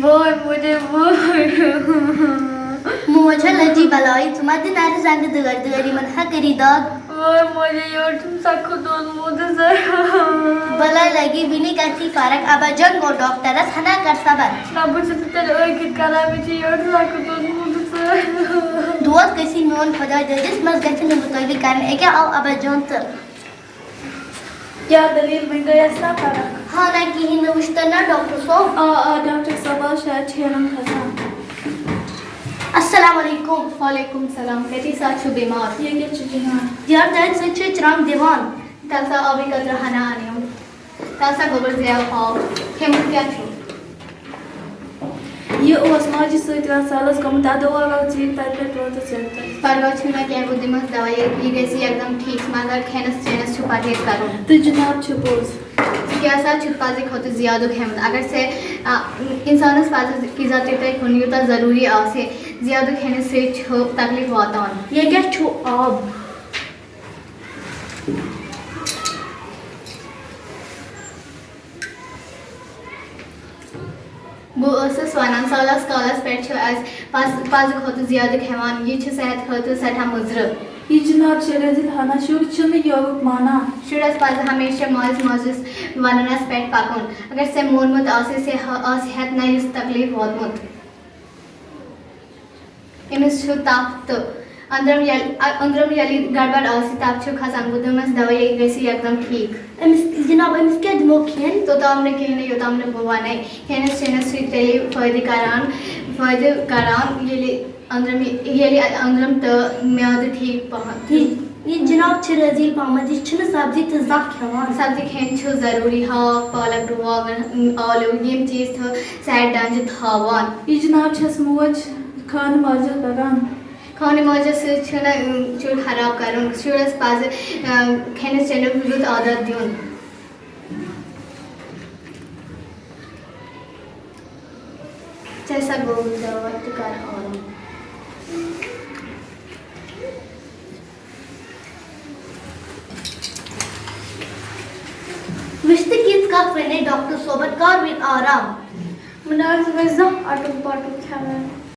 मुझे लजी बलाई तुम्हारे नारे रंग दगड़ी मन हा करी दाग मुझे यार तुम सबको दोन मुझे सर बला लगी बिनी कैसी फरक अब जंग को डॉक्टर हना कर सबर ना बुझे तो तेरे एक करा मुझे यार सबको दोन मुझे सर दोस्त कैसी नॉन खुदा जजिस मस गचन मुतली करने एक आओ अब जंग क्या दलील बन गया ऐसा फरक हाँ ना कि हिंद उश्तना डॉक्टर साहब डॉक्टर साहब शायद छेड़म खसा अस्सलाम वालेकुम वालेकुम सलाम कैसी साथ छु बीमार ये क्या चीज़ है यार दर्द से छु चराम दीवान तासा अभी कदर हना आने हूँ तासा गोबर दिया खाओ खेम क्या छु ये ओस्मा जिस इतना सालस कम तादो वाला चीज ताते प्रोते चलते परवा छु ना क्या बुद्धिमत दवाई ये कैसी एकदम ठीक मगर खेनस चेनस छुपा के करो तो जनाब छुपोज क्या सा छुपाजे होते ज़्यादा खेमत अगर से इंसान पाजे की जाते तक होनी तो ज़रूरी आवश्य ज़्यादा खेने से छो तकलीफ होता है ये क्या छो अब वो ऐसे स्वानन सालस कालस पेट छो ऐस पाज होते ज़्यादा खेवान ये छो सेहत होते सेठा मुजर ये जनाब शरीर हाना शुर चुन योगुक माना शुरस पाज हमेशा मौज मौजस वननस पेट पाकुन अगर से मोन मत आसे से सेहत नहीं तकलीफ होत मत इमिस छु ताप तो अंदरम याली गड़बड़ आसी ताप छु खसान बुदमस दवाई गैसी एकदम ठीक इमिस जनाब इमिस क्या दिमाग खेन तो हमने कहने यो तो हमने बुआ नहीं कहने से तेली फायदे करान ये अंदरम तो म्याद ठीक पहुंच ये जनाब छु रजील पामद ये छु सब्जी तो जाक खवान सब्जी खेन छु जरूरी हाँ पालक रुआ आलू ये चीज तो सैड डांज थावान ये जनाब छस मोज खान मौजूद लगान खाने मौजूद से छना चूड़ खराब करूँ चूड़स पास खेने चैनल विरुद्ध आदत दियों जैसा गोल दवाई कर और विश्ते किस का फ्रेंड डॉक्टर सोबत कार विद आराम मनार से वैसा आटुक पाटुक क्या है